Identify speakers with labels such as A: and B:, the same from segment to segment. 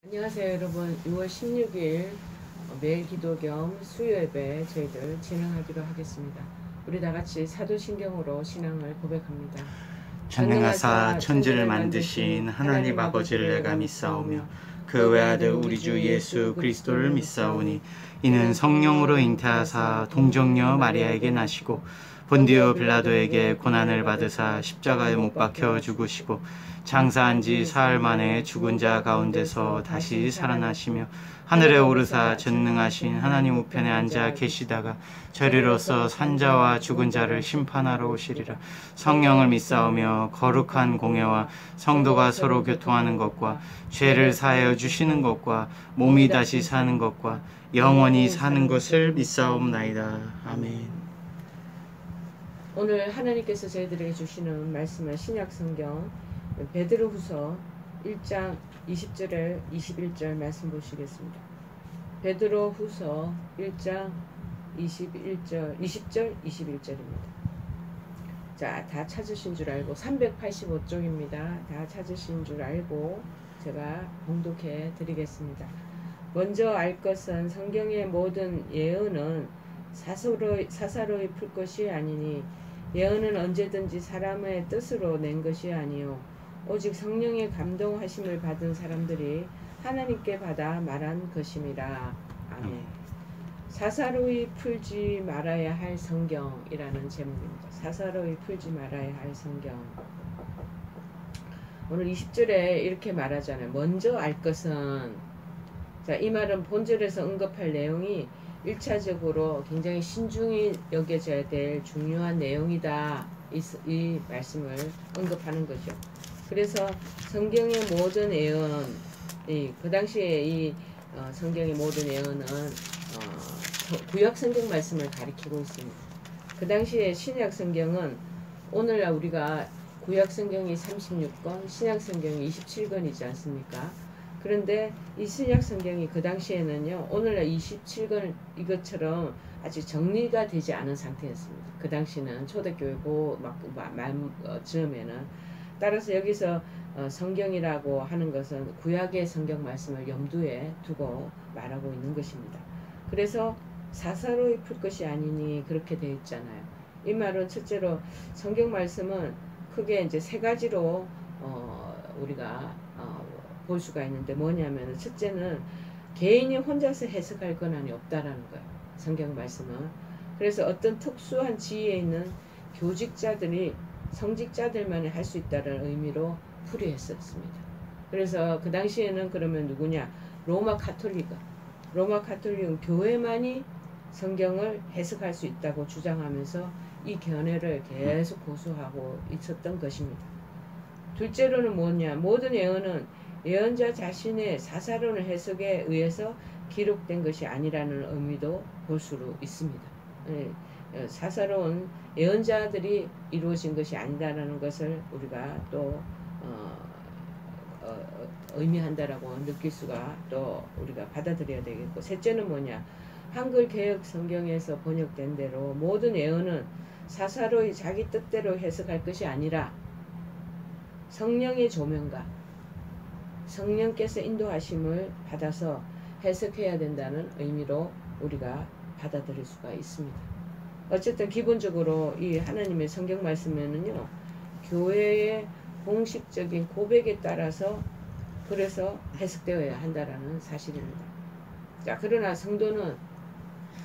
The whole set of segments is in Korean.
A: 안녕하세요 여러분. 6월 16일 매일 기도 겸 수요 예배 저희들 진행하기로 하겠습니다. 우리 다같이 사도신경으로 신앙을 고백합니다.
B: 전능하사 천지를 만드신 하나님 아버지를 내가 믿사오며 그 외아들 우리 주 예수 그리스도를 믿사오니 이는 성령으로 잉태하사 동정녀 마리아에게 나시고 본디오 빌라도에게 고난을 받으사 십자가에 못 박혀 죽으시고 장사한 지 사흘 만에 죽은 자 가운데서 다시 살아나시며 하늘에 오르사 전능하신 하나님 우편에 앉아 계시다가 저리로서 산자와 죽은 자를 심판하러 오시리라. 성령을 믿사오며 거룩한 공예와 성도가 서로 교통하는 것과 죄를 사하여 주시는 것과 몸이 다시 사는 것과 영원히 사는 것을 믿사옵나이다. 아멘.
A: 오늘 하나님께서 저희들에게 주시는 말씀은 신약성경 베드로후서 1장 20절에 21절 말씀 보시겠습니다. 베드로후서 1장 20절 21절입니다. 자, 다 찾으신 줄 알고 385쪽입니다. 다 찾으신 줄 알고 제가 봉독해 드리겠습니다. 먼저 알 것은 성경의 모든 예언은 사사로이 풀 것이 아니니 예언은 언제든지 사람의 뜻으로 낸 것이 아니요 오직 성령의 감동하심을 받은 사람들이 하나님께 받아 말한 것임이라. 아멘. 사사로이 풀지 말아야 할 성경이라는 제목입니다. 사사로이 풀지 말아야 할 성경. 오늘 20절에 이렇게 말하잖아요. 먼저 알 것은. 자, 이 말은 본절에서 언급할 내용이 1차적으로 굉장히 신중히 여겨져야 될 중요한 내용이다. 이 말씀을 언급하는 거죠. 그래서 성경의 모든 예언, 그 당시에 이 성경의 모든 예언은 구약 성경 말씀을 가리키고 있습니다. 그 당시에 신약 성경은 오늘날 우리가 구약 성경이 36권, 신약 성경이 27권이지 않습니까? 그런데 이 신약 성경이 그 당시에는요, 오늘날 27권 이것처럼 아직 정리가 되지 않은 상태였습니다. 그 당시는 초대교회고 즈음에는. 따라서 여기서 성경이라고 하는 것은 구약의 성경 말씀을 염두에 두고 말하고 있는 것입니다. 그래서 사사로이 풀 것이 아니니 그렇게 되어 있잖아요. 이 말은 첫째로 성경 말씀은 크게 이제 세 가지로 우리가 볼 수가 있는데 뭐냐면 첫째는 개인이 혼자서 해석할 권한이 없다라는 거예요. 성경 말씀은. 그래서 어떤 특수한 지위에 있는 교직자들이 성직자들만이 할 수 있다는 의미로 풀이했었습니다. 그래서 그 당시에는 그러면 누구냐? 로마 카톨릭은 교회만이 성경을 해석할 수 있다고 주장하면서 이 견해를 계속 고수하고 있었던 것입니다. 둘째로는 뭐냐? 모든 예언은 예언자 자신의 사사로운 해석에 의해서 기록된 것이 아니라는 의미도 볼 수 있습니다. 사사로운 예언자들이 이루어진 것이 아니다라는 것을 우리가 또 의미한다라고 느낄 수가 또 우리가 받아들여야 되겠고, 셋째는 뭐냐? 한글 개역 성경에서 번역된 대로 모든 예언은 사사로이 자기 뜻대로 해석할 것이 아니라 성령의 조명과 성령께서 인도하심을 받아서 해석해야 된다는 의미로 우리가 받아들일 수가 있습니다. 어쨌든 기본적으로 이 하나님의 성경 말씀에는요, 교회의 공식적인 고백에 따라서 그래서 해석되어야 한다라는 사실입니다. 자, 그러나 성도는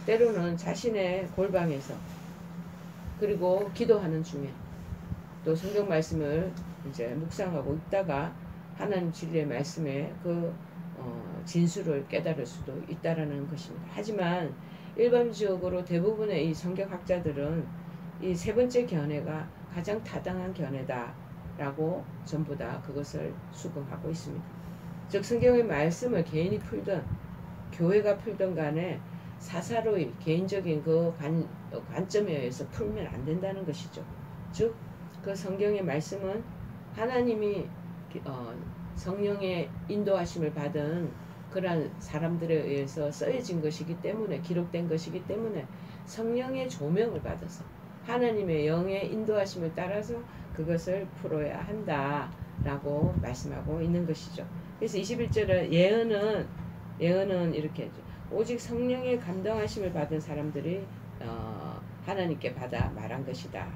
A: 때로는 자신의 골방에서 그리고 기도하는 중에 또 성경 말씀을 이제 묵상하고 있다가 하나님 진리의 말씀에 그 진수를 깨달을 수도 있다라는 것입니다. 하지만 일반적으로 대부분의 이 성경학자들은 이 세 번째 견해가 가장 타당한 견해다라고 전부 다 그것을 수긍하고 있습니다. 즉 성경의 말씀을 개인이 풀든 교회가 풀든 간에 사사로이 개인적인 그 관점에 의해서 풀면 안 된다는 것이죠. 즉 그 성경의 말씀은 하나님이 성령의 인도하심을 받은 그러한 사람들에 의해서 쓰여진 것이기 때문에, 기록된 것이기 때문에 성령의 조명을 받아서 하나님의 영의 인도하심을 따라서 그것을 풀어야 한다라고 말씀하고 있는 것이죠. 그래서 21절에 예언은 이렇게 하죠. 오직 성령의 감동하심을 받은 사람들이 하나님께 받아 말한 것이다.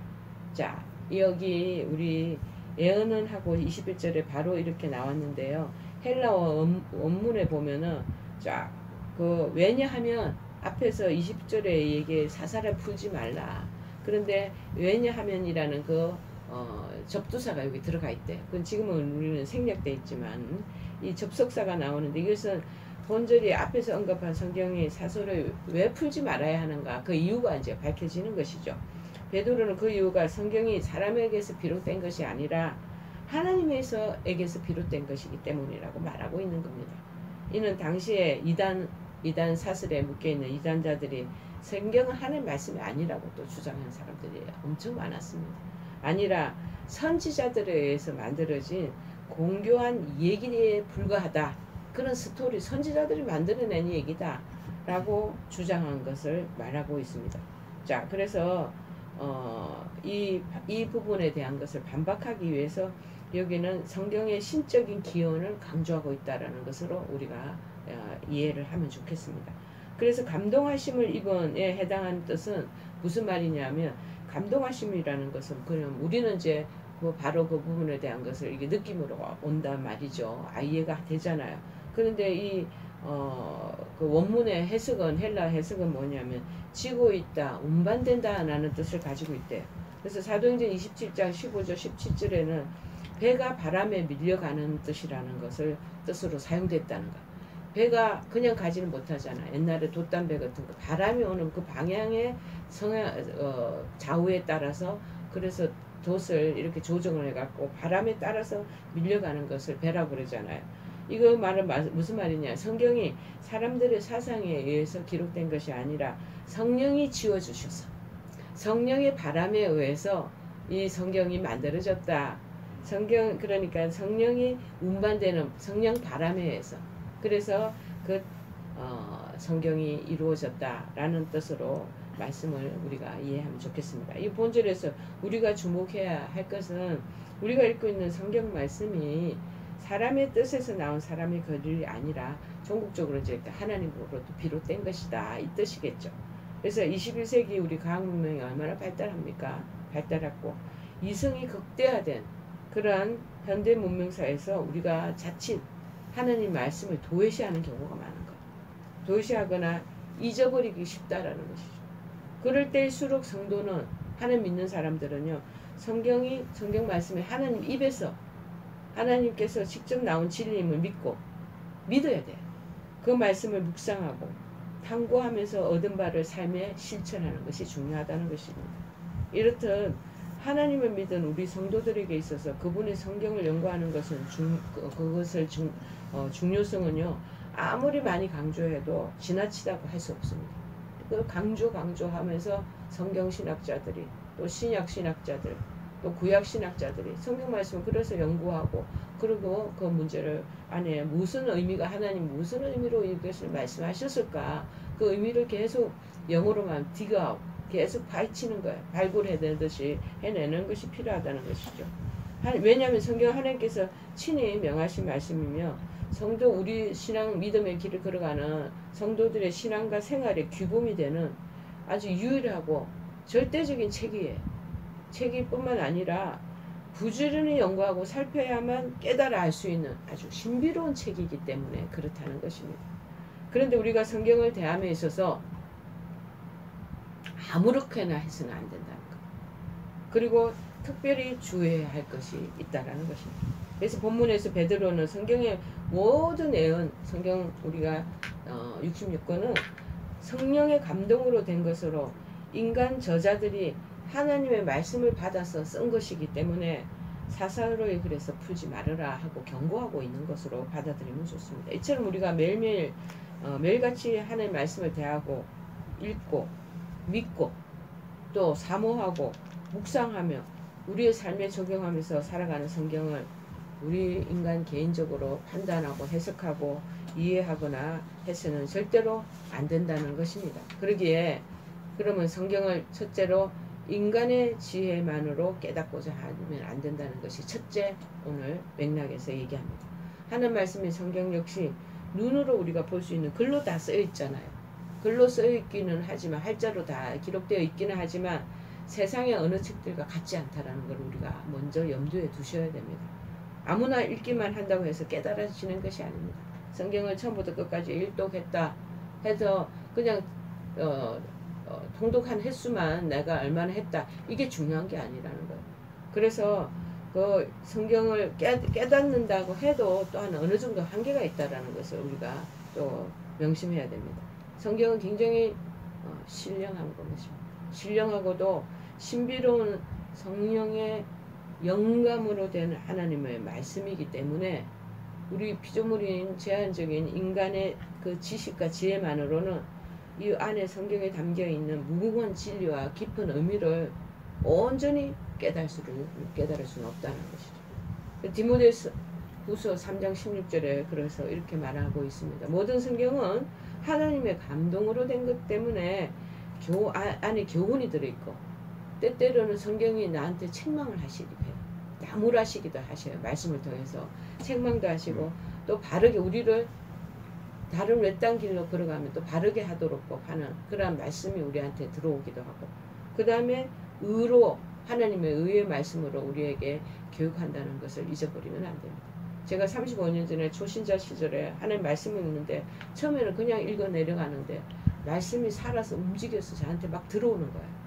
A: 자, 여기 우리 예언은 하고 21절에 바로 이렇게 나왔는데요. 헬라어 원문에 보면은 자, 왜냐하면 앞에서 20절에 얘기해 사사를 풀지 말라. 그런데 왜냐하면이라는 접두사가 여기 들어가 있대. 그건 지금은 우리는 생략돼 있지만 이 접속사가 나오는데 이것은 본절이 앞에서 언급한 성경의 사설을 왜 풀지 말아야 하는가 그 이유가 이제 밝혀지는 것이죠. 베드로는 그 이유가 성경이 사람에게서 비롯된 것이 아니라 하나님에게서 비롯된 것이기 때문이라고 말하고 있는 겁니다. 이는 당시에 이단 사슬에 묶여있는 이단자들이 성경은 하나님 말씀이 아니라고 또 주장하는 사람들이 엄청 많았습니다. 아니라 선지자들에 의해서 만들어진 공교한 얘기에 불과하다. 그런 스토리, 선지자들이 만들어낸 얘기다 라고 주장한 것을 말하고 있습니다. 자, 그래서 이 부분에 대한 것을 반박하기 위해서 여기는 성경의 신적인 기원을 강조하고 있다는 것으로 우리가 이해를 하면 좋겠습니다. 그래서 감동하심을 입은에 해당하는 뜻은 무슨 말이냐면 감동하심이라는 것은 그냥 우리는 이제 바로 그 부분에 대한 것을 이게 느낌으로 온단 말이죠. 이해가 되잖아요. 그런데 그 원문의 해석은 헬라 해석은 뭐냐면 지고 있다, 운반된다 라는 뜻을 가지고 있대요. 그래서 사도행전 27장 15절 17절에는 배가 바람에 밀려가는 뜻이라는 것을 뜻으로 사용됐다는 거. 배가 그냥 가지는 못하잖아. 옛날에 돛담배 같은 거 바람이 오는 그 방향의 좌우에 따라서 그래서 돛을 이렇게 조정을 해갖고 바람에 따라서 밀려가는 것을 배라고 그러잖아요. 이거 말은 무슨 말이냐. 성경이 사람들의 사상에 의해서 기록된 것이 아니라 성령이 지어주셔서 성령의 바람에 의해서 이 성경이 만들어졌다. 그러니까 성령이 운반되는 성령 바람에 의해서 그래서 성경이 이루어졌다라는 뜻으로 말씀을 우리가 이해하면 좋겠습니다. 이 본절에서 우리가 주목해야 할 것은 우리가 읽고 있는 성경 말씀이 사람의 뜻에서 나온 사람의 글이 아니라 종국적으로 이제 하나님으로부터 비롯된 것이다 이 뜻이겠죠. 그래서 21세기 우리 과학 문명이 얼마나 발달합니까? 발달했고 이성이 극대화된 그런 현대 문명사에서 우리가 자칫 하나님 말씀을 도외시하는 경우가 많은 것. 도외시하거나 잊어버리기 쉽다라는 것이죠. 그럴 때일수록 성도는 하나님 믿는 사람들은요. 성경 말씀이 하나님 입에서 하나님께서 직접 나온 진리임을 믿어야 돼요. 그 말씀을 묵상하고 탐구하면서 얻은 바를 삶에 실천하는 것이 중요하다는 것입니다. 이렇듯 하나님을 믿은 우리 성도들에게 있어서 그분의 성경을 연구하는 것은 중요성은요. 아무리 많이 강조해도 지나치다고 할 수 없습니다. 그 강조하면서 성경신학자들이 또 신약신학자들 또 구약신학자들이 성경 말씀을 그래서 연구하고 그리고 그 문제를 안에 무슨 의미가 하나님 무슨 의미로 이것을 말씀하셨을까 그 의미를 계속 영어로만 디그아웃 계속 파헤치는 거예요. 발굴해내듯이 해내는 것이 필요하다는 것이죠. 왜냐하면 성경 하나님께서 친히 명하신 말씀이며 성도 우리 신앙 믿음의 길을 걸어가는 성도들의 신앙과 생활의 규범이 되는 아주 유일하고 절대적인 책이에요. 책이뿐만 아니라 부지런히 연구하고 살펴야만 깨달아 알 수 있는 아주 신비로운 책이기 때문에 그렇다는 것입니다. 그런데 우리가 성경을 대함에 있어서 아무렇게나 해서는 안 된다는 것. 그리고 특별히 주의해야 할 것이 있다라는 것입니다. 그래서 본문에서 베드로는 성경의 모든 내용, 성경 우리가 66권은 성령의 감동으로 된 것으로 인간 저자들이 하나님의 말씀을 받아서 쓴 것이기 때문에 사사로이 그래서 풀지 말으라 하고 경고하고 있는 것으로 받아들이면 좋습니다. 이처럼 우리가 매일같이 하나님의 말씀을 대하고 읽고 믿고 또 사모하고 묵상하며 우리의 삶에 적용하면서 살아가는 성경을 우리 인간 개인적으로 판단하고 해석하고 이해하거나 해서는 절대로 안 된다는 것입니다. 그러면 성경을 첫째로 인간의 지혜만으로 깨닫고자 하면 안 된다는 것이 첫째 오늘 맥락에서 얘기합니다. 하는 말씀인 성경 역시 눈으로 우리가 볼 수 있는 글로 다 쓰여 있잖아요. 글로 쓰여 있기는 하지만 할자로 다 기록되어 있기는 하지만 세상의 어느 책들과 같지 않다라는 걸 우리가 먼저 염두에 두셔야 됩니다. 아무나 읽기만 한다고 해서 깨달아지는 것이 아닙니다. 성경을 처음부터 끝까지 일독했다 해서 그냥 통독한 횟수만 내가 얼마나 했다 이게 중요한 게 아니라는 거예요. 그래서 그 성경을 깨닫는다고 해도 또한 어느 정도 한계가 있다라는 것을 우리가 또 명심해야 됩니다. 성경은 굉장히 신령한 것입니다. 신령하고도 신비로운 성령의 영감으로 된 하나님의 말씀이기 때문에 우리 피조물인 제한적인 인간의 그 지식과 지혜만으로는 이 안에 성경에 담겨있는 무궁한 진리와 깊은 의미를 온전히 깨달을 수는 없다는 것이죠. 디모데후서 3장 16절에 그래서 이렇게 말하고 있습니다. 모든 성경은 하나님의 감동으로 된 것 때문에 안에 교훈이 들어있고 때때로는 성경이 나한테 책망을 하시기도 해요. 나무라시기도 하셔요. 말씀을 통해서 책망도 하시고 또 바르게 우리를 다른 외딴 길로 걸어가면 또 바르게 하도록 하는 그러한 말씀이 우리한테 들어오기도 하고 그 다음에 의로 하나님의 의의 말씀으로 우리에게 교육한다는 것을 잊어버리면 안 됩니다. 제가 35년 전에 초신자 시절에 하나님 말씀을 읽는데 처음에는 그냥 읽어 내려가는데 말씀이 살아서 움직여서 저한테 막 들어오는 거예요.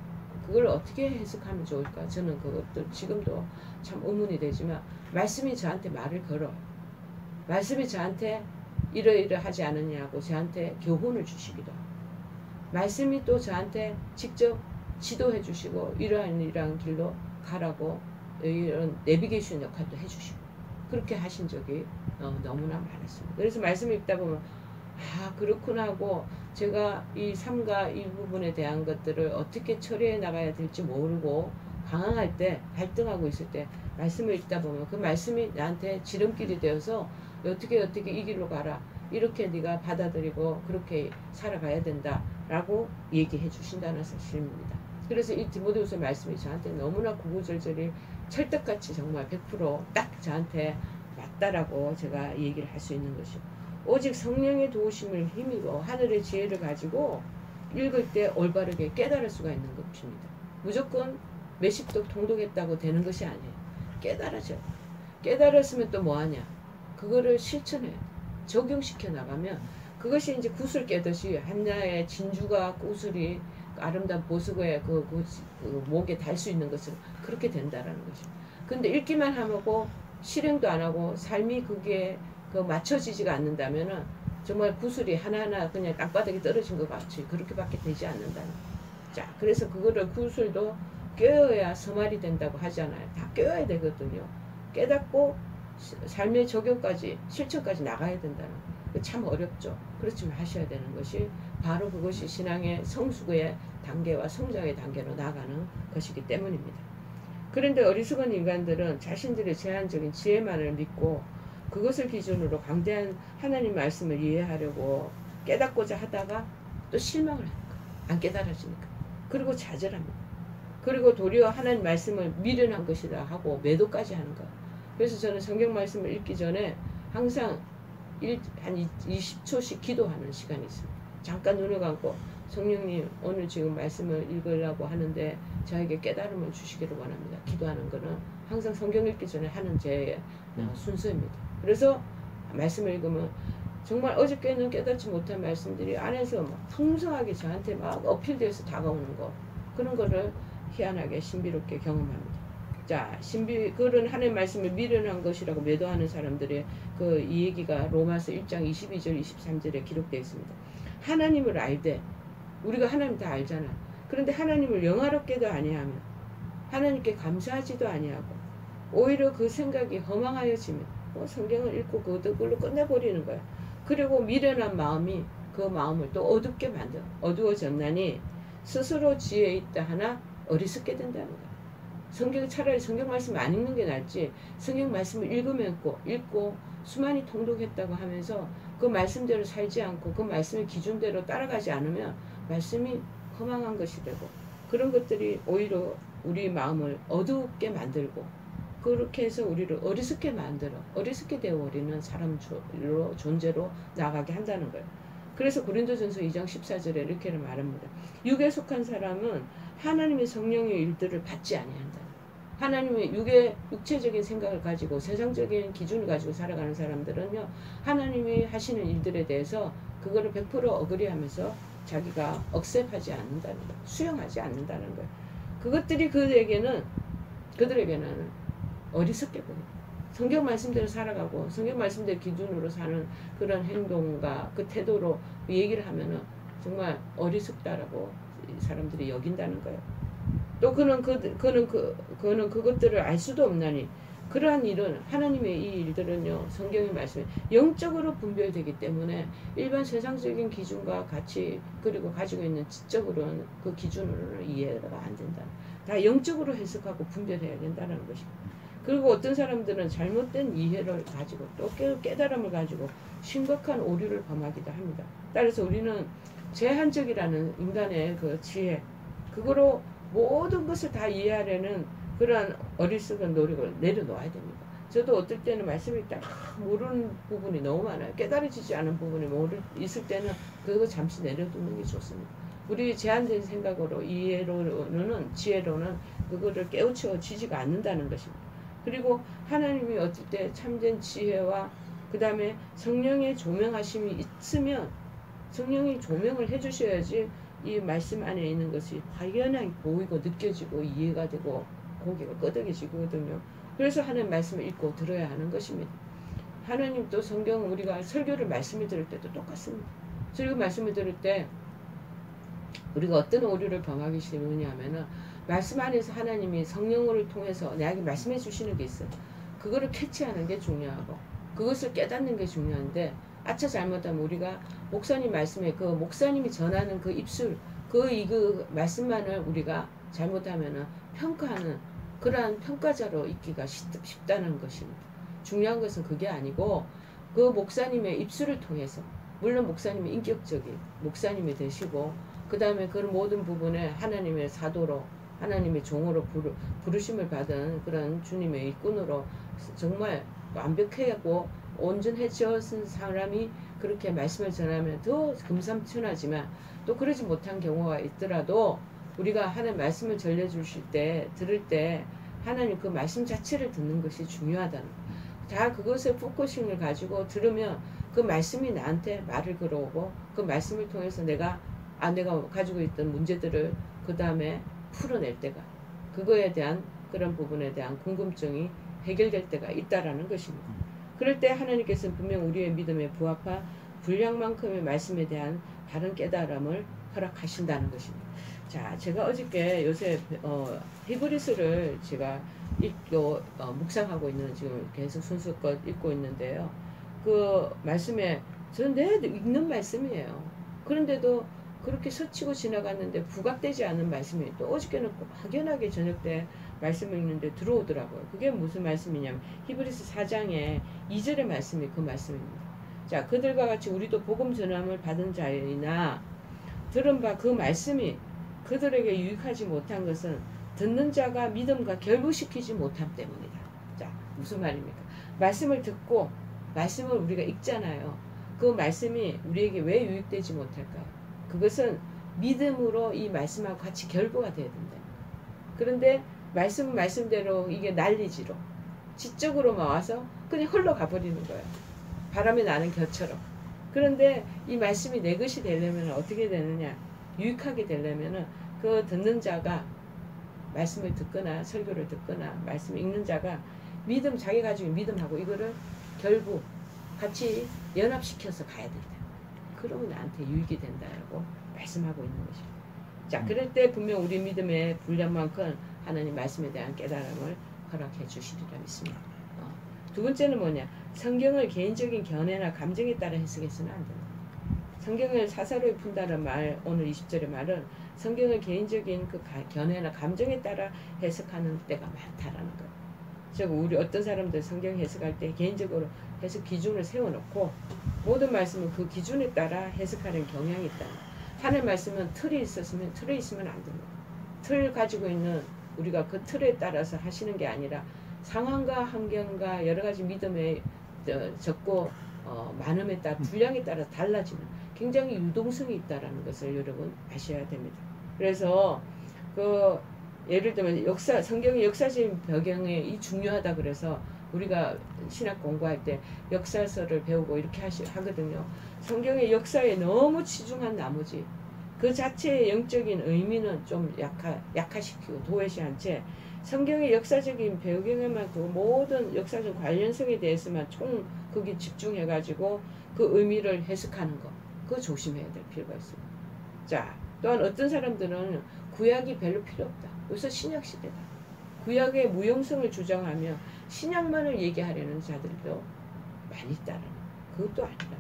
A: 그걸 어떻게 해석하면 좋을까? 저는 그것도 지금도 참 의문이 되지만 말씀이 저한테 말을 걸어요. 말씀이 저한테 이러이러하지 않느냐고 저한테 교훈을 주시기도 하고 말씀이 또 저한테 직접 지도해 주시고 이러한 길로 가라고 이런 내비게이션 역할도 해주시고 그렇게 하신 적이 너무나 많았습니다. 그래서 말씀을 읽다 보면 그렇구나 하고 제가 이 삶과 이 부분에 대한 것들을 어떻게 처리해 나가야 될지 모르고 방황할 때 갈등하고 있을 때 말씀을 읽다 보면 그 말씀이 나한테 지름길이 되어서 어떻게 이 길로 가라 이렇게 네가 받아들이고 그렇게 살아가야 된다라고 얘기해 주신다는 사실입니다. 그래서 이 디모데후서 말씀이 저한테 너무나 구구절절히 찰떡같이 정말 100% 저한테 맞다라고 제가 얘기를 할 수 있는 것이죠. 오직 성령의 도우심을 힘입어 하늘의 지혜를 가지고 읽을 때 올바르게 깨달을 수가 있는 것입니다. 무조건 몇십독 통독했다고 되는 것이 아니에요. 깨달아져요. 깨달았으면 또 뭐하냐? 그거를 실천해요. 적용시켜 나가면 그것이 이제 구슬 깨듯이 한나의 진주가 구슬이 아름다운 보석의 그 목에 달 수 있는 것은 그렇게 된다라는 것이죠. 근데 읽기만 하고 실행도 안 하고 삶이 그게 맞춰지지가 않는다면은 정말 구슬이 하나하나 그냥 땅바닥에 떨어진 것 같이 그렇게밖에 되지 않는다는. 자, 그래서 그거를 구슬도 꿰어야 서말이 된다고 하잖아요. 다 꿰어야 되거든요. 깨닫고 삶의 적용까지 실천까지 나가야 된다는. 참 어렵죠. 그렇지만 하셔야 되는 것이 바로 그것이 신앙의 성숙의 단계와 성장의 단계로 나가는 것이기 때문입니다. 그런데 어리석은 인간들은 자신들의 제한적인 지혜만을 믿고 그것을 기준으로 강대한 하나님 말씀을 이해하려고 깨닫고자 하다가 또 실망을 하니까 안 깨달아지니까 그리고 좌절합니다. 그리고 도리어 하나님 말씀을 미련한 것이다 하고 매도까지 하는 거예요. 그래서 저는 성경 말씀을 읽기 전에 항상 한 20초씩 기도하는 시간이 있습니다. 잠깐 눈을 감고 성령님 오늘 지금 말씀을 읽으려고 하는데 저에게 깨달음을 주시기를 원합니다. 기도하는 거는 항상 성경 읽기 전에 하는 제 순서입니다. 그래서 말씀을 읽으면 정말 어저께는 깨닫지 못한 말씀들이 안에서 막 풍성하게 저한테 막 어필되어서 다가오는 거 그런 거를 희한하게 신비롭게 경험합니다. 자, 그런 하나님 말씀을 미련한 것이라고 매도하는 사람들의 이 얘기가 로마서 1장 22절 23절에 기록되어 있습니다. 하나님을 알되 우리가 하나님 다 알잖아. 그런데 하나님을 영화롭게도 아니하며 하나님께 감사하지도 아니하고 오히려 그 생각이 허망하여지며 성경을 읽고 그걸로 끝내버리는 거야. 그리고 미련한 마음이 그 마음을 또 어둡게 만들어 어두워졌나니 스스로 지혜 있다 하나 어리석게 된다는 거야. 차라리 성경 말씀 안 읽는 게 낫지. 성경 말씀을 읽고 수많이 통독했다고 하면서 그 말씀대로 살지 않고 그 말씀의 기준대로 따라가지 않으면 말씀이 허망한 것이 되고 그런 것들이 오히려 우리 마음을 어둡게 만들고 그렇게 해서 우리를 어리석게 만들어 어리석게 되어버리는 존재로 나가게 한다는 거예요. 그래서 고린도전서 2장 14절에 이렇게 말합니다. 육에 속한 사람은 하나님의 성령의 일들을 받지 아니한다. 하나님의 육체적인 생각을 가지고 세상적인 기준을 가지고 살아가는 사람들은요, 하나님이 하시는 일들에 대해서 그거를 100% 어그리하면서 자기가 억셉하지 않는다는 거예요. 수용하지 않는다는 거예요. 그것들이 그들에게는 어리석게 보여요. 성경 말씀대로 살아가고 성경 말씀대로 기준으로 사는 그런 행동과 그 태도로 얘기를 하면은 정말 어리석다라고 사람들이 여긴다는 거예요. 또 그는 그것들을 알 수도 없나니 그러한 일은 하나님의 이 일들은요, 성경의 말씀에 영적으로 분별되기 때문에 일반 세상적인 기준과 같이 그리고 가지고 있는 지적으로는 그 기준으로는 이해가 안 된다. 다 영적으로 해석하고 분별해야 된다는 것입니다. 그리고 어떤 사람들은 잘못된 이해를 가지고 또 깨달음을 가지고 심각한 오류를 범하기도 합니다. 따라서 우리는 제한적이라는 인간의 그 지혜, 그거로 모든 것을 다 이해하려는 그러한 어리석은 노력을 내려놓아야 됩니다. 저도 어떨 때는 말씀을 딱 모르는 부분이 너무 많아요. 깨달아지지 않은 부분이 있을 때는 그거 잠시 내려두는 게 좋습니다. 우리 제한된 생각으로 지혜로는 그거를 깨우쳐지지가 않는다는 것입니다. 그리고 하나님이 어떨 때 참된 지혜와 그 다음에 성령의 조명하심이 있으면 성령이 조명을 해주셔야지 이 말씀 안에 있는 것이 확연하게 보이고 느껴지고 이해가 되고 고개가 끄덕여지거든요. 그래서 하나님 말씀을 읽고 들어야 하는 것입니다. 하나님 또 성경 우리가 설교를 말씀을 들을 때도 똑같습니다. 설교 말씀을 들을 때 우리가 어떤 오류를 범하기 쉬우냐 하면은 말씀 안에서 하나님이 성령을 통해서 내게 말씀해 주시는 게 있어요. 그거를 캐치하는 게 중요하고 그것을 깨닫는 게 중요한데 아차 잘못하면 우리가 목사님 말씀에 그 목사님이 전하는 그 입술 그 말씀만을 우리가 잘못하면은 평가하는 그러한 평가자로 있기가 쉽다는 것입니다. 중요한 것은 그게 아니고 그 목사님의 입술을 통해서 물론 목사님이 인격적인 목사님이 되시고 그 다음에 그 모든 부분에 하나님의 사도로 하나님의 종으로 부르심을 받은 그런 주님의 일꾼으로 정말 완벽하고 온전해졌은 사람이 그렇게 말씀을 전하면 더 금상첨화지만 또 그러지 못한 경우가 있더라도 우리가 하나님 말씀을 전해주실 때 들을 때 하나님 그 말씀 자체를 듣는 것이 중요하다는 다 그것에 포커싱을 가지고 들으면 그 말씀이 나한테 말을 걸어오고 그 말씀을 통해서 내가 가지고 있던 문제들을 그 다음에 풀어낼 때가 그거에 대한 그런 부분에 대한 궁금증이 해결될 때가 있다라는 것입니다. 그럴 때 하나님께서는 분명 우리의 믿음에 부합한 분량만큼의 말씀에 대한 바른 깨달음을 허락하신다는 것입니다. 자, 제가 어저께 요새 히브리서를 제가 묵상하고 있는 지금 계속 순수껏 읽고 있는데요. 그 말씀에 저는 내도 읽는 말씀이에요. 그런데도 그렇게 스치고 지나갔는데 부각되지 않은 말씀이 또 어저께는 확연하게 저녁 때 말씀을 읽는데 들어오더라고요. 그게 무슨 말씀이냐면 히브리서 4장의 2절의 말씀이 그 말씀입니다. 자, 그들과 같이 우리도 복음 전함을 받은 자이나 들은 바 그 말씀이 그들에게 유익하지 못한 것은 듣는 자가 믿음과 결부시키지 못함 때문이다. 자, 무슨 말입니까? 말씀을 듣고 말씀을 우리가 읽잖아요. 그 말씀이 우리에게 왜 유익되지 못할까요? 그것은 믿음으로 이 말씀하고 같이 결부가 돼야 된다. 그런데 말씀대로 이게 난리지로 지적으로만 와서 그냥 흘러가 버리는 거예요. 바람에 나는 겨처럼. 그런데 이 말씀이 내 것이 되려면 어떻게 되느냐? 유익하게 되려면 그 듣는 자가 말씀을 듣거나 설교를 듣거나 말씀을 읽는 자가 자기 가지고 믿음하고 이거를 결부 같이 연합시켜서 가야 된다. 그러면 나한테 유익이 된다라고 말씀하고 있는 것이죠. 자, 그럴 때 분명 우리 믿음의 분량만큼 하나님 말씀에 대한 깨달음을 허락해 주시리라 믿습니다. 두 번째는 뭐냐? 성경을 개인적인 견해나 감정에 따라 해석해서는 안 된다. 성경을 사사로이 푼다는 말, 오늘 20절의 말은 성경을 개인적인 그 견해나 감정에 따라 해석하는 때가 많다라는 거예요. 즉 우리 어떤 사람들 성경 해석할 때 개인적으로 해석 기준을 세워놓고 모든 말씀은 그 기준에 따라 해석하는 경향이 있다. 하나님 말씀은 틀이 있으면 안 됩니다. 틀 가지고 있는 우리가 그 틀에 따라서 하시는 게 아니라 상황과 환경과 여러 가지 믿음의 적고 많음에 따라 분량에 따라 달라지는 굉장히 유동성이 있다라는 것을 여러분 아셔야 됩니다. 그래서 그 예를 들면 성경의 역사적인 배경이 이 중요하다 그래서 우리가 신학 공부할 때 역사서를 배우고 이렇게 하거든요. 성경의 역사에 너무 치중한 나머지 그 자체의 영적인 의미는 좀 약화시키고 도외시한 채 성경의 역사적인 배경에만 그 모든 역사적 관련성에 대해서만 거기 집중해가지고 그 의미를 해석하는 거, 그거 조심해야 될 필요가 있습니다. 자, 또한 어떤 사람들은 구약이 별로 필요 없다. 여기서 신약 시대다. 구약의 무용성을 주장하며 신약만을 얘기하려는 자들도 많이 있다는 그것도 아니다.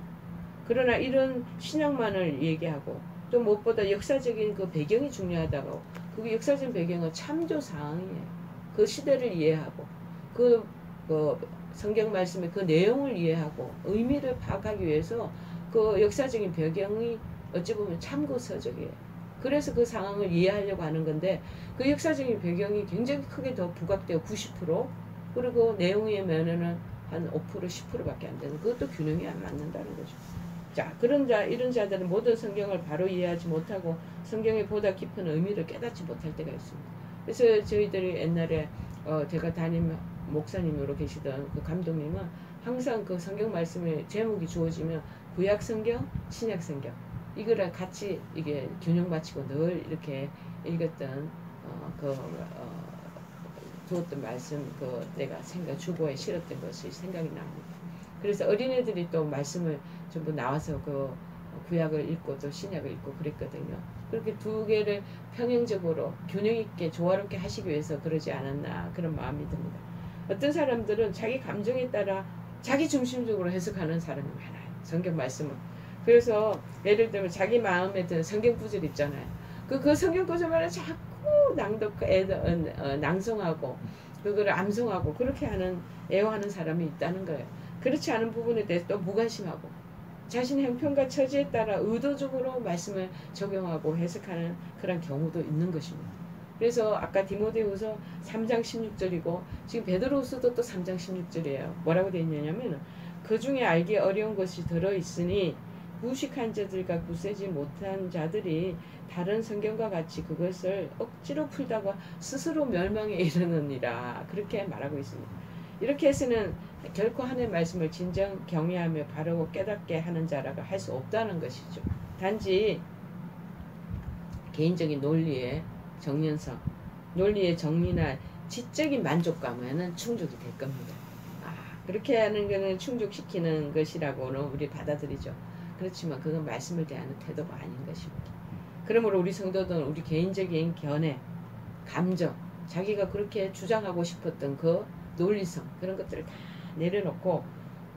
A: 그러나 이런 신약만을 얘기하고 또 무엇보다 역사적인 그 배경이 중요하다고 그 역사적인 배경은 참조 사항이에요. 그 시대를 이해하고 그 성경 말씀의 그 내용을 이해하고 의미를 파악하기 위해서 그 역사적인 배경이 어찌 보면 참고서적이에요. 그래서 그 상황을 이해하려고 하는 건데 그 역사적인 배경이 굉장히 크게 더 부각되어 90% 그리고 내용의 면에는 한 5% 10%밖에 안 되는 그것도 균형이 안 맞는다는 거죠. 자, 이런 자들은 모든 성경을 바로 이해하지 못하고 성경의 보다 깊은 의미를 깨닫지 못할 때가 있습니다. 그래서 저희들이 옛날에 제가 담임 목사님으로 계시던 그 감독님은 항상 그 성경 말씀의 제목이 주어지면 구약 성경, 신약 성경 이거를 같이 이게 균형 맞추고 늘 이렇게 읽었던 두었던 말씀 내가 주보에 실었던 것이 생각이 납니다. 그래서 어린애들이 또 말씀을 전부 나와서 그 구약을 읽고 또 신약을 읽고 그랬거든요. 그렇게 두 개를 평행적으로 균형 있게 조화롭게 하시기 위해서 그러지 않았나 그런 마음이 듭니다. 어떤 사람들은 자기 감정에 따라 자기 중심적으로 해석하는 사람이 많아요. 성경 말씀은. 그래서 예를 들면 자기 마음에 드는 성경 구절 있잖아요. 그 성경 구절만을 자꾸 낭송하고 그거를 암송하고 그렇게 애호하는 사람이 있다는 거예요. 그렇지 않은 부분에 대해서 또 무관심하고 자신의 형편과 처지에 따라 의도적으로 말씀을 적용하고 해석하는 그런 경우도 있는 것입니다. 그래서 아까 디모데후서 3장 16절이고 지금 베드로후서도 또 3장 16절이에요. 뭐라고 되어 있냐면 그 중에 알기 어려운 것이 들어있으니 무식한 자들과 굳세지 못한 자들이 다른 성경과 같이 그것을 억지로 풀다가 스스로 멸망에 이르느니라 그렇게 말하고 있습니다. 이렇게 해서는 결코 하나님의 말씀을 진정 경외하며 바르고 깨닫게 하는 자라고 할 수 없다는 것이죠. 단지 개인적인 논리의 정연성, 논리의 정리나 지적인 만족감에는 충족이 될 겁니다. 그렇게 하는 것은 충족시키는 것이라고는 우리 받아들이죠. 그렇지만 그건 말씀을 대하는 태도가 아닌 것입니다. 그러므로 우리 성도들은 우리 개인적인 견해, 감정, 자기가 그렇게 주장하고 싶었던 그 논리성 그런 것들을 다 내려놓고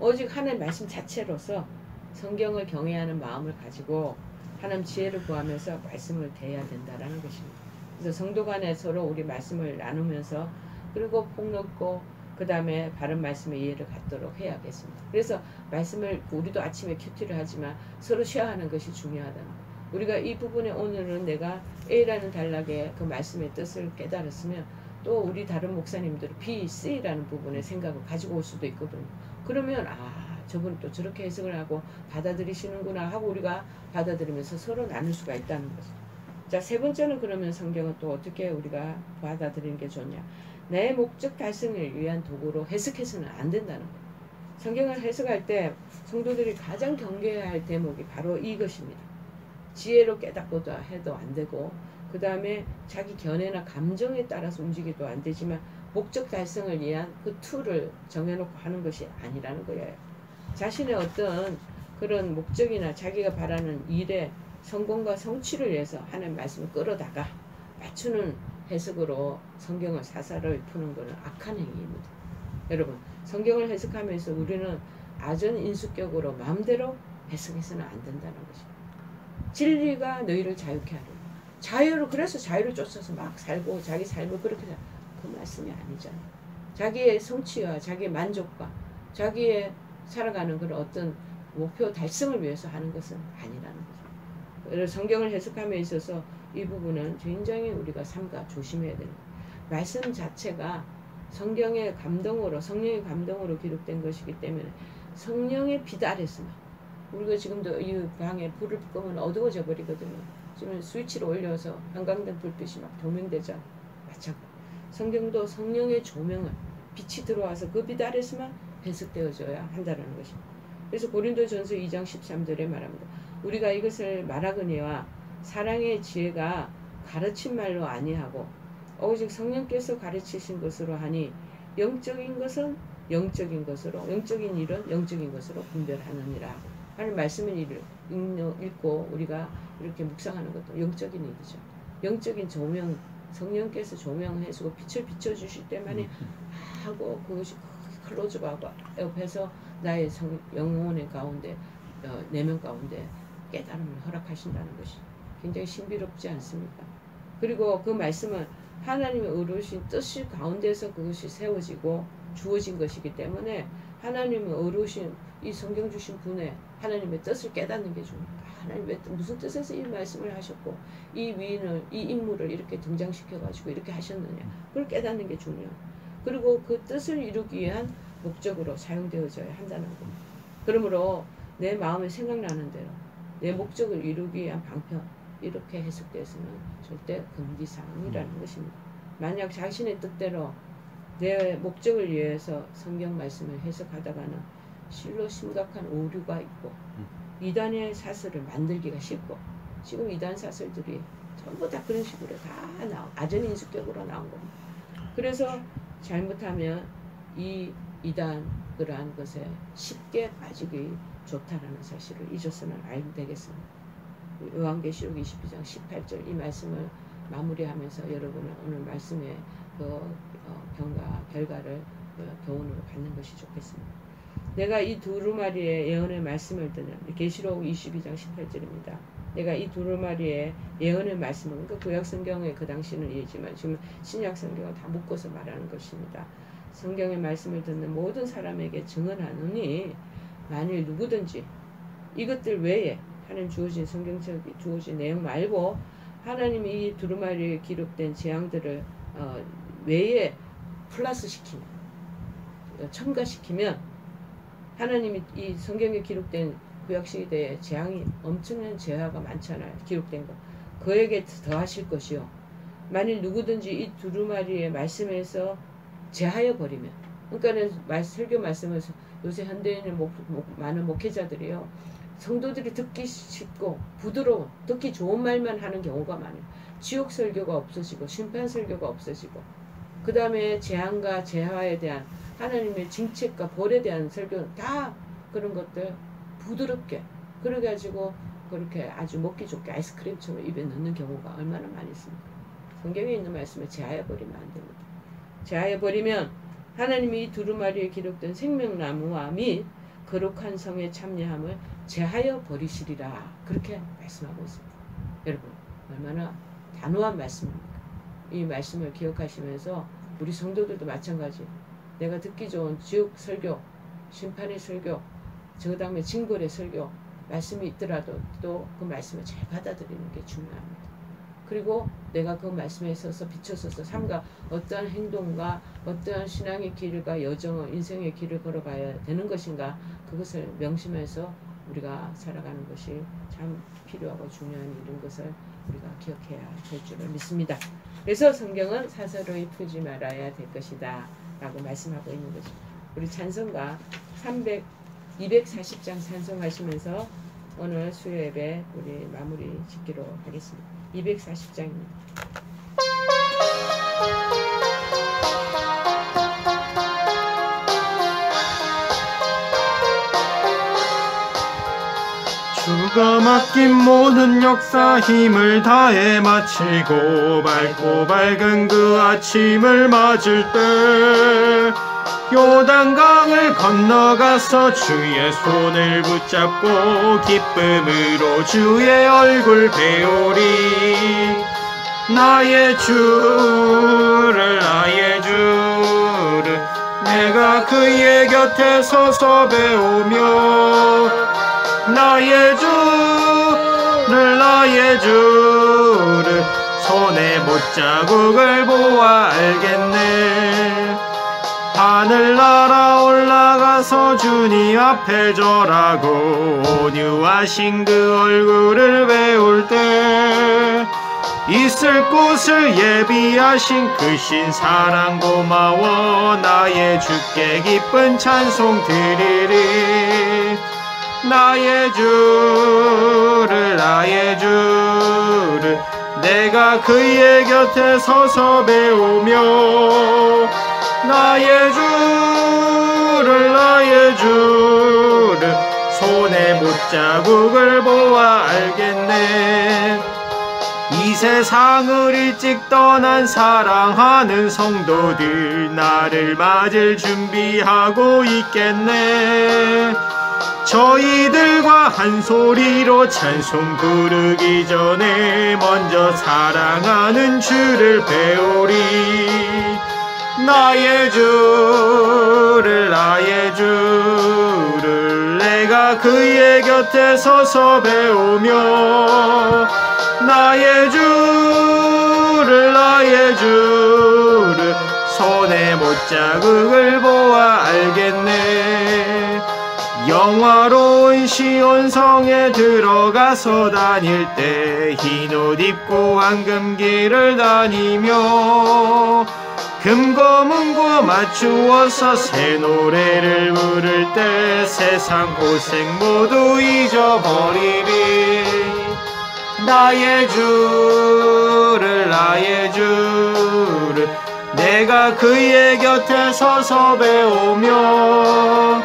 A: 오직 하나님의 말씀 자체로서 성경을 경외하는 마음을 가지고 하나님 지혜를 구하면서 말씀을 대해야 된다라는 것입니다. 그래서 성도 간에 서로 우리 말씀을 나누면서 그리고 폭넓고 그 다음에 바른 말씀의 이해를 갖도록 해야겠습니다. 그래서 말씀을 우리도 아침에 큐티를 하지만 서로 쉐어하는 것이 중요하다는 거예요. 우리가 이 부분에 오늘은 내가 A라는 단락의 그 말씀의 뜻을 깨달았으면 또 우리 다른 목사님들은 B, C라는 부분의 생각을 가지고 올 수도 있거든요. 그러면 저분 또 저렇게 해석을 하고 받아들이시는구나 하고 우리가 받아들이면서 서로 나눌 수가 있다는 거죠. 자, 세 번째는 그러면 성경은 또 어떻게 우리가 받아들이는 게 좋냐. 내 목적 달성을 위한 도구로 해석해서는 안 된다는 거예요. 성경을 해석할 때 성도들이 가장 경계해야 할 대목이 바로 이것입니다. 지혜로 깨닫고도 해도 안 되고 그 다음에 자기 견해나 감정에 따라서 움직여도 안 되지만 목적 달성을 위한 그 툴을 정해놓고 하는 것이 아니라는 거예요. 자신의 어떤 그런 목적이나 자기가 바라는 일의 성공과 성취를 위해서 하나님의 말씀을 끌어다가 맞추는 해석으로 성경을 사사로이 푸는 것은 악한 행위입니다. 여러분, 성경을 해석하면서 우리는 아전인수격으로 마음대로 해석해서는 안 된다는 것입니다. 진리가 너희를 자유케 하리라. 그래서 자유를 쫓아서 막 살고 자기 삶을 그렇게 그 말씀이 아니잖아요. 자기의 성취와 자기의 만족과 자기의 살아가는 그런 어떤 목표 달성을 위해서 하는 것은 아니라는 거죠. 그래서 성경을 해석함에 있어서 이 부분은 굉장히 우리가 삼가 조심해야 되는 거예요. 말씀 자체가 성경의 감동으로, 성령의 감동으로 기록된 것이기 때문에 성령의 빛 아래서만, 우리가 지금도 이 방에 불을 끄면 어두워져 버리거든요. 지금 스위치를 올려서 형광등 불빛이 막 조명되잖아. 마찬가지. 성경도 성령의 조명을, 빛이 들어와서 그 빛 아래서만 해석되어져야 한다는 것입니다. 그래서 고린도전서 2장 13절에 말합니다. 우리가 이것을 말하거니와 사랑의 지혜가 가르친 말로 아니하고 오직 성령께서 가르치신 것으로 하니 영적인 것은 영적인 것으로, 영적인 일은 영적인 것으로 분별하느니라 하는 말씀을 읽고 우리가 이렇게 묵상하는 것도 영적인 일이죠. 영적인 조명, 성령께서 조명해주고 빛을 비춰주실 때만이 하고 그것이 클로즈하고 옆에서 나의 영혼의 가운데, 내면 가운데 깨달음을 허락하신다는 것이 굉장히 신비롭지 않습니까? 그리고 그 말씀은 하나님의 의로우신 뜻이 가운데서 그것이 세워지고 주어진 것이기 때문에 하나님의 의로우신 이 성경 주신 분의 하나님의 뜻을 깨닫는 게 중요합니다. 하나님 무슨 뜻에서 이 말씀을 하셨고 이 위인을, 이 인물을 이렇게 등장시켜가지고 이렇게 하셨느냐, 그걸 깨닫는 게 중요합니다. 그리고 그 뜻을 이루기 위한 목적으로 사용되어져야 한다는 겁니다. 그러므로 내 마음에 생각나는 대로 내 목적을 이루기 위한 방편, 이렇게 해석돼서는 절대 금기사항이라는 것입니다. 만약 자신의 뜻대로 내 목적을 위해서 성경 말씀을 해석하다가는 실로 심각한 오류가 있고 이단의 사설을 만들기가 쉽고, 지금 이단 사설들이 전부 다 그런 식으로 다 아전인수격으로 나온 겁니다. 그래서 잘못하면 이 이단 그러한 것에 쉽게 빠지기 좋다라는 사실을 잊어서는 안 되겠습니다. 요한계시록 22장 18절 이 말씀을 마무리하면서 여러분은 오늘 말씀의 결과를 교훈으로 받는 것이 좋겠습니다. 내가 이 두루마리의 예언의 말씀을 듣는, 계시록 22장 18절입니다. 내가 이 두루마리의 예언의 말씀은, 그러니까 구약성경의 그 당시는 이지만 지금 신약성경은 다 묶어서 말하는 것입니다. 성경의 말씀을 듣는 모든 사람에게 증언하노니 만일 누구든지 이것들 외에 하나님 주어진 성경적 주어진 내용 말고 하나님이 이 두루마리에 기록된 재앙들을 외에 플러스 시키면, 첨가시키면, 하나님이 이 성경에 기록된 구약시대에 재앙이 엄청난 재화가 많잖아요. 기록된 거. 그에게 더하실 것이요. 만일 누구든지 이 두루마리의 말씀에서 제하여 버리면, 그러니까는 설교 말씀을 요새 현대인의 많은 목회자들이요, 성도들이 듣기 쉽고 부드러운, 듣기 좋은 말만 하는 경우가 많아요. 지옥 설교가 없어지고 심판 설교가 없어지고, 그 다음에 재앙과 재화에 대한 하나님의 징책과 벌에 대한 설교는 다 그런 것들 부드럽게 그래가지고 그렇게 아주 먹기 좋게 아이스크림처럼 입에 넣는 경우가 얼마나 많이 있습니까? 성경에 있는 말씀에 제하여버리면 안 됩니다. 제하여버리면 하나님이 이 두루마리에 기록된 생명나무와 및 거룩한 성의 참여함을 제하여 버리시리라, 그렇게 말씀하고 있습니다. 여러분 얼마나 단호한 말씀입니까? 이 말씀을 기억하시면서 우리 성도들도 마찬가지, 내가 듣기 좋은 지옥 설교, 심판의 설교, 저 다음에 징벌의 설교 말씀이 있더라도 또 그 말씀을 잘 받아들이는 게 중요합니다. 그리고 내가 그 말씀에 있어서 비춰서서 삶과 어떠한 행동과 어떠한 신앙의 길과 여정을, 인생의 길을 걸어가야 되는 것인가, 그것을 명심해서 우리가 살아가는 것이 참 필요하고 중요한 일인 것을 우리가 기억해야 될 줄을 믿습니다. 그래서 성경은 사설의 풀지 말아야 될 것이다 라고 말씀하고 있는 거죠. 우리 찬송가 240장 찬송하시면서 오늘 수요예배 우리 마무리 짓기로 하겠습니다. 240장입니다.
B: 주가 맡긴 모든 역사 힘을 다해 마치고 밝고 밝은 그 아침을 맞을 때 요단강을 건너가서 주의 손을 붙잡고 기쁨으로 주의 얼굴 배우리. 나의 주를 내가 그의 곁에 서서 배우며 나의 주를 손에 못자국을 보아 알겠네. 하늘나라 올라가서 주님 앞에 절하고 온유하신 그 얼굴을 배울 때 있을 곳을 예비하신 크신 사랑 고마워 나의 주께 기쁜 찬송 드리리 나의 주를 내가 그의 곁에 서서 배우며 나의 주를 손에 못자국을 보아 알겠네 이 세상을 일찍 떠난 사랑하는 성도들 나를 맞을 준비하고 있겠네 저희들과 한 소리로 찬송 부르기 전에 먼저 사랑하는 주를 배우리 나의 주를 내가 그의 곁에 서서 배우며 나의 주를 손에 못자국을 보아 알겠네 영화로운 시온성에 들어가서 다닐 때 흰옷 입고 황금길을 다니며 금고문고 맞추어서 새 노래를 부를 때 세상 고생 모두 잊어버리리 나의 주를 내가 그의 곁에 서서 배우며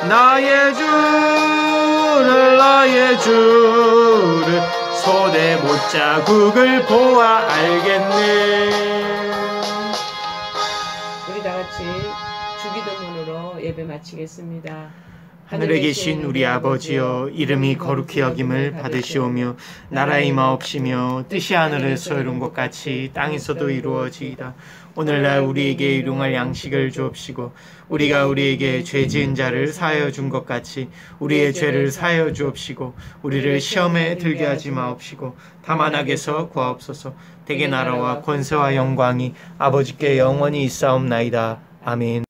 B: 나의 주를 손에 못자국을 보아 알겠네
A: 우리 다같이 주기도문으로 예배 마치겠습니다.
B: 하늘에 계신 우리 아버지여 이름이 거룩히 여김을 받으시오며 나라의 임하옵시며 뜻이 하늘에서 이룬 것 같이 땅에서도 이루어지이다. 오늘날 우리에게 일용할 양식을 주옵시고 우리가 우리에게 죄 지은 자를 사하여 준 것 같이 우리의 죄를 사하여 주옵시고 우리를 시험에 들게 하지 마옵시고 다만 악에서 구하옵소서. 대개 나라와 권세와 영광이 아버지께 영원히 있사옵나이다. 아멘.